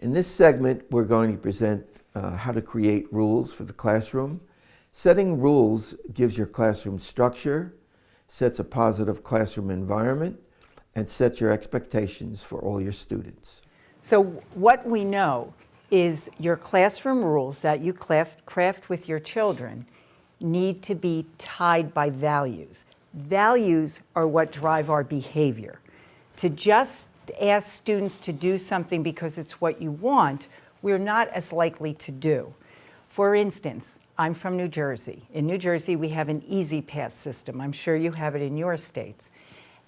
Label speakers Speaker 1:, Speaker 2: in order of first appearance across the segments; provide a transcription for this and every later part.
Speaker 1: In this segment, we're going to present how to create rules for the classroom. Setting rules gives your classroom structure, sets a positive classroom environment, and sets your expectations for all your students.
Speaker 2: So what we know is your classroom rules that you craft with your children need to be tied by values. Values are what drive our behavior. To just ask students to do something because it's what you want, we're not as likely to do. For instance, I'm from New Jersey. In New Jersey, we have an Easy Pass system. I'm sure you have it in your states.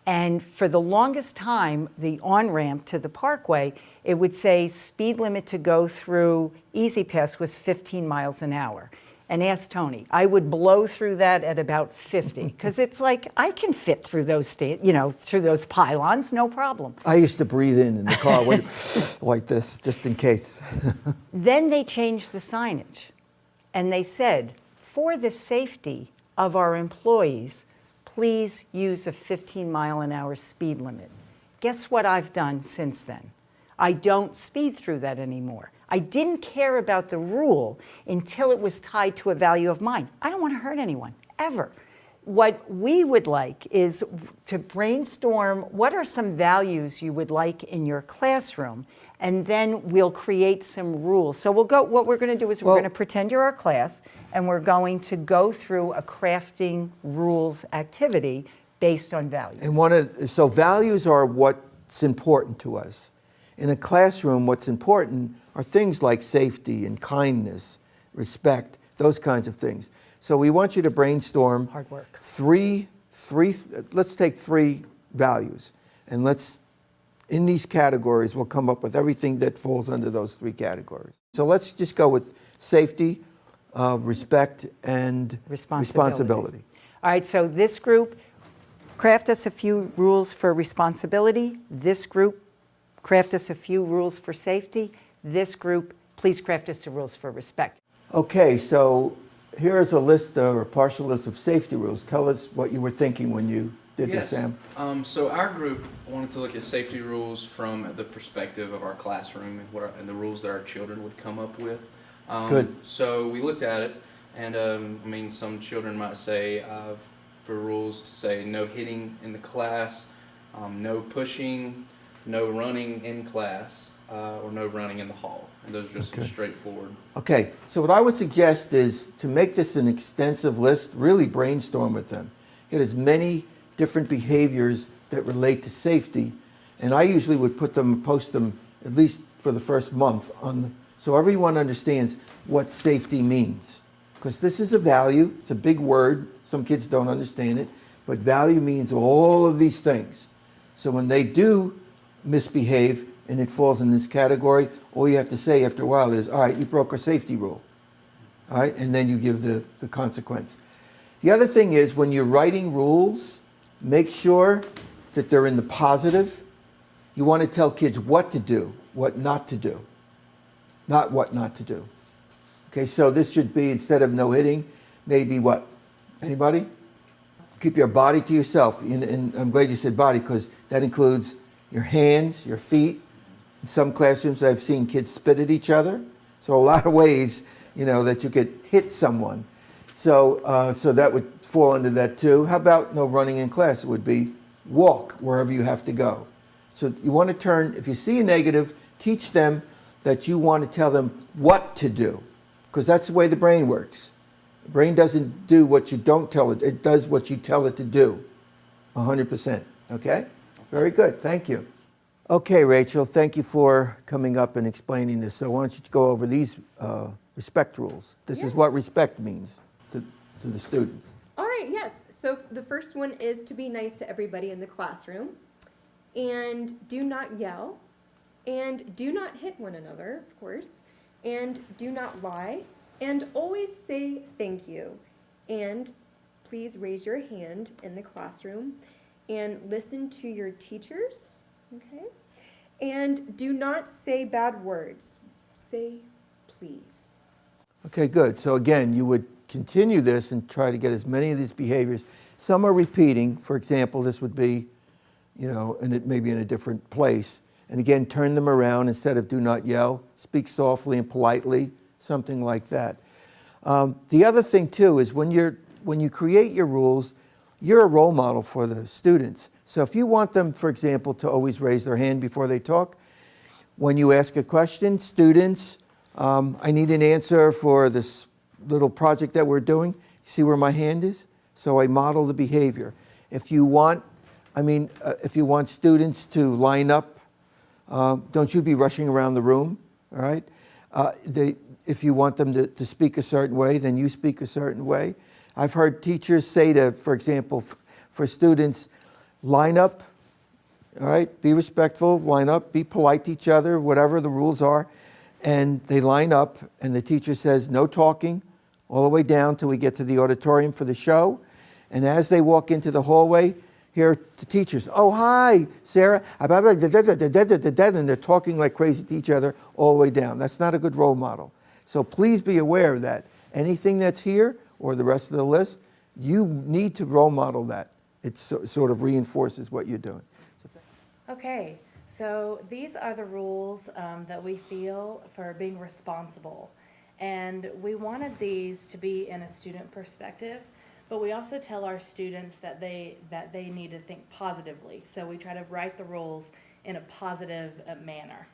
Speaker 2: And for the longest time, the on-ramp to the Parkway, it would say speed limit to go through Easy Pass was 15 miles an hour. And ask Tony, I would blow through that at about 50, because it's like, I can fit through those, through those pylons, no problem.
Speaker 1: I used to breathe in the car like this, just in case.
Speaker 2: Then they changed the signage, and they said, for the safety of our employees, please use a 15-mile-an-hour speed limit. Guess what I've done since then? I don't speed through that anymore. I didn't care about the rule until it was tied to a value of mine. I don't want to hurt anyone, ever. What we would like is to brainstorm what are some values you would like in your classroom, and then we'll create some rules. So what we're going to do is we're going to pretend you're our class, and we're going to go through a crafting rules activity based on values.
Speaker 1: And so values are what's important to us. In a classroom, what's important are things like safety and kindness, respect, those kinds of things. So we want you to brainstorm
Speaker 2: hard work.
Speaker 1: Let's take 3 values, and in these categories, we'll come up with everything that falls under those 3 categories. So let's just go with safety, respect, and responsibility.
Speaker 2: All right, so this group, craft us a few rules for responsibility. This group, craft us a few rules for safety. This group, please craft us the rules for respect.
Speaker 1: Okay, so here is a list or a partial list of safety rules. Tell us what you were thinking when you did this, Sam.
Speaker 3: So our group wanted to look at safety rules from the perspective of our classroom and the rules that our children would come up with.
Speaker 1: Good.
Speaker 3: So we looked at it, and some children might say for rules to say no hitting in the class, no pushing, no running in class, or no running in the hall. And those are just straightforward.
Speaker 1: Okay, so what I would suggest is to make this an extensive list, really brainstorm with them. Get as many different behaviors that relate to safety, and I usually would post them at least for the first month so everyone understands what safety means. Because this is a value, it's a big word, some kids don't understand it, but value means all of these things. So when they do misbehave and it falls in this category, all you have to say after a while is, all right, you broke our safety rule. All right, and then you give the consequence. The other thing is when you're writing rules, make sure that they're in the positive. You want to tell kids what to do, what not to do, not what not to do. Okay, so this should be, instead of no hitting, maybe what? Anybody? Keep your body to yourself. And I'm glad you said body, because that includes your hands, your feet. In some classrooms, I've seen kids spit at each other. So a lot of ways, that you could hit someone. So that would fall under that too. How about no running in class? It would be walk wherever you have to go. So you want to turn, if you see a negative, teach them that you want to tell them what to do, because that's the way the brain works. The brain doesn't do what you don't tell it. It does what you tell it to do, 100%. Okay? Very good. Thank you. Okay, Rachel, thank you for coming up and explaining this. So why don't you go over these respect rules? This is what respect means to the students.
Speaker 4: All right, yes. So the first one is to be nice to everybody in the classroom, and do not yell, and do not hit one another, of course, and do not lie, and always say thank you, and please raise your hand in the classroom, and listen to your teachers, okay? And do not say bad words. Say please.
Speaker 1: Okay, good. So again, you would continue this and try to get as many of these behaviors. Some are repeating. For example, this would be, and it may be in a different place. And again, turn them around instead of do not yell. Speak softly and politely, something like that. The other thing too is when you create your rules, you're a role model for the students. So if you want them, for example, to always raise their hand before they talk, when you ask a question, students, I need an answer for this little project that we're doing. See where my hand is? So I model the behavior. If you want students to line up, don't you be rushing around the room, all right? If you want them to speak a certain way, then you speak a certain way. I've heard teachers say to, for example, for students, line up, all right? Be respectful, line up, be polite to each other, whatever the rules are. And they line up, and the teacher says, no talking, all the way down till we get to the auditorium for the show. And as they walk into the hallway, here the teachers, oh, hi, Sarah, and they're talking like crazy to each other all the way down. That's not a good role model. So please be aware of that. Anything that's here or the rest of the list, you need to role model that. It sort of reinforces what you're doing.
Speaker 5: Okay, so these are the rules that we feel for being responsible. And we wanted these to be in a student perspective, but we also tell our students that they need to think positively. So we try to write the rules in a positive manner.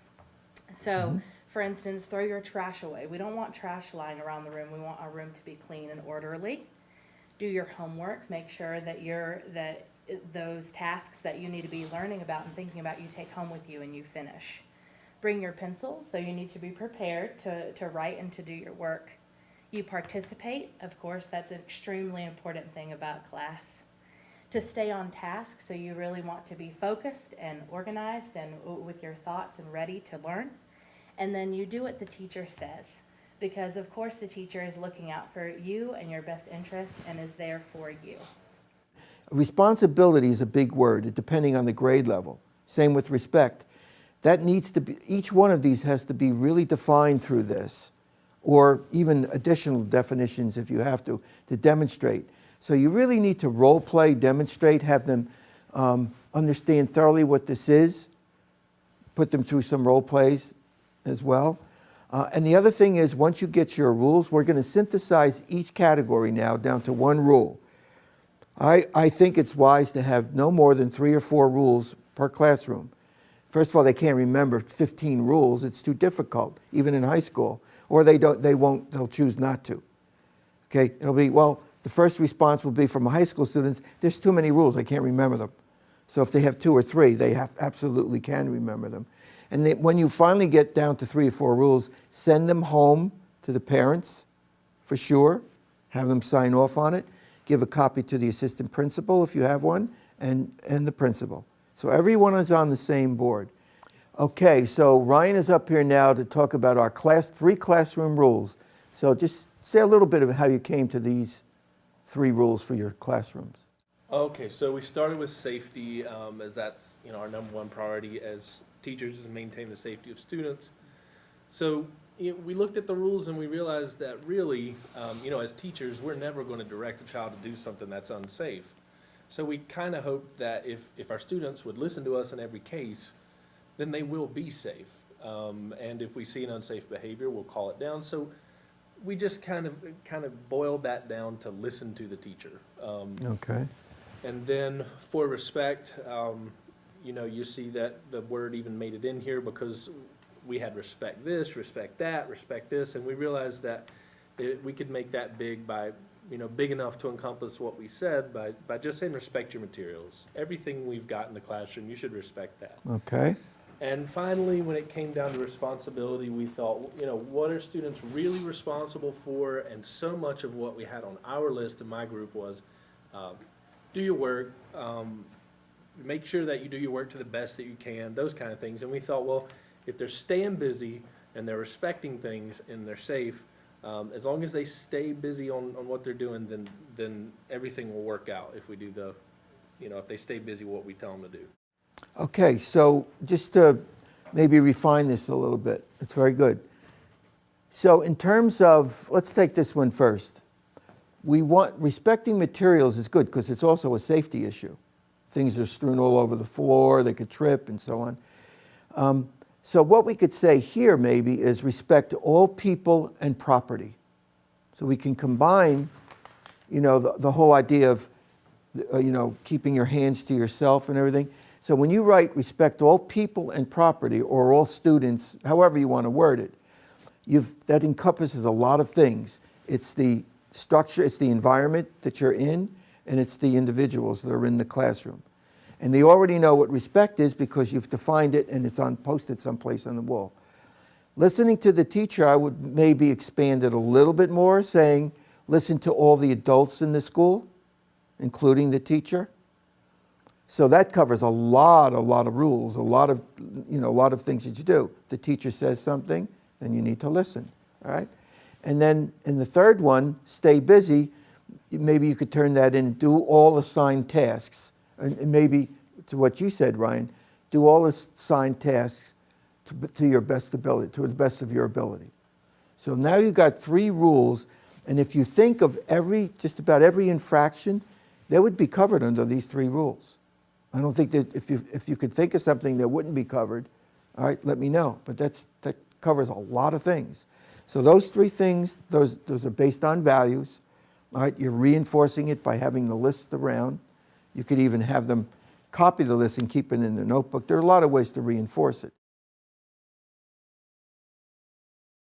Speaker 5: So, for instance, throw your trash away. We don't want trash lying around the room. We want our room to be clean and orderly. Do your homework. Make sure that those tasks that you need to be learning about and thinking about, you take home with you and you finish. Bring your pencils, so you need to be prepared to write and to do your work. You participate, of course, that's an extremely important thing about class. To stay on task, so you really want to be focused and organized and with your thoughts and ready to learn. And then you do what the teacher says, because of course the teacher is looking out for you and your best interest and is there for you.
Speaker 1: Responsibility is a big word, depending on the grade level. Same with respect. That needs to be, each one of these has to be really defined through this, or even additional definitions if you have to demonstrate. So you really need to role play, demonstrate, have them understand thoroughly what this is, put them through some role plays as well. And the other thing is, once you get your rules, we're going to synthesize each category now down to one rule. I think it's wise to have no more than 3 or 4 rules per classroom. First of all, they can't remember 15 rules. It's too difficult, even in high school. Or they'll choose not to. Okay, it'll be, well, the first response will be from high school students, there's too many rules, I can't remember them. So if they have 2 or 3, they absolutely can remember them. And when you finally get down to 3 or 4 rules, send them home to the parents, for sure. Have them sign off on it. Give a copy to the assistant principal if you have one, and the principal. So everyone is on the same board. Okay, so Ryan is up here now to talk about our 3 classroom rules. So just say a little bit of how you came to these 3 rules for your classrooms.
Speaker 6: Okay, so we started with safety, as that's our number one priority as teachers, is to maintain the safety of students. So we looked at the rules and we realized that really, as teachers, we're never going to direct a child to do something that's unsafe. So we kind of hope that if our students would listen to us in every case, then they will be safe. And if we see an unsafe behavior, we'll call it down. So we just kind of boiled that down to listen to the teacher.
Speaker 1: Okay.
Speaker 6: And then for respect, you see that the word even made it in here because we had respect this, respect that, respect this, and we realized that we could make that big by, big enough to encompass what we said by just saying respect your materials. Everything we've got in the classroom, you should respect that.
Speaker 1: Okay.
Speaker 6: And finally, when it came down to responsibility, we thought, what are students really responsible for? And so much of what we had on our list in my group was, do your work, make sure that you do your work to the best that you can, those kind of things. And we thought, well, if they're staying busy and they're respecting things and they're safe, as long as they stay busy on what they're doing, then everything will work out if we do if they stay busy what we tell them to do.
Speaker 1: Okay, so just to maybe refine this a little bit, it's very good. So in terms of, let's take this one first. Respecting materials is good because it's also a safety issue. Things are strewn all over the floor, they could trip and so on. So what we could say here maybe is respect all people and property. So we can combine, the whole idea of, keeping your hands to yourself and everything. So when you write respect all people and property, or all students, however you want to word it, that encompasses a lot of things. It's the structure, it's the environment that you're in, and it's the individuals that are in the classroom. And they already know what respect is because you've defined it and it's posted someplace on the wall. Listening to the teacher, I would maybe expand it a little bit more, saying, listen to all the adults in the school, including the teacher. So that covers a lot of rules, a lot of things that you do. If the teacher says something, then you need to listen, all right? And then in the third one, stay busy, maybe you could turn that in, do all assigned tasks. And maybe to what you said, Ryan, do all assigned tasks to your best ability, to the best of your ability. So now you've got 3 rules, and if you think of just about every infraction, they would be covered under these 3 rules. I don't think that if you could think of something that wouldn't be covered, all right, let me know. But that covers a lot of things. So those 3 things, those are based on values. All right, you're reinforcing it by having the lists around. You could even have them copy the list and keep it in their notebook. There are a lot of ways to reinforce it.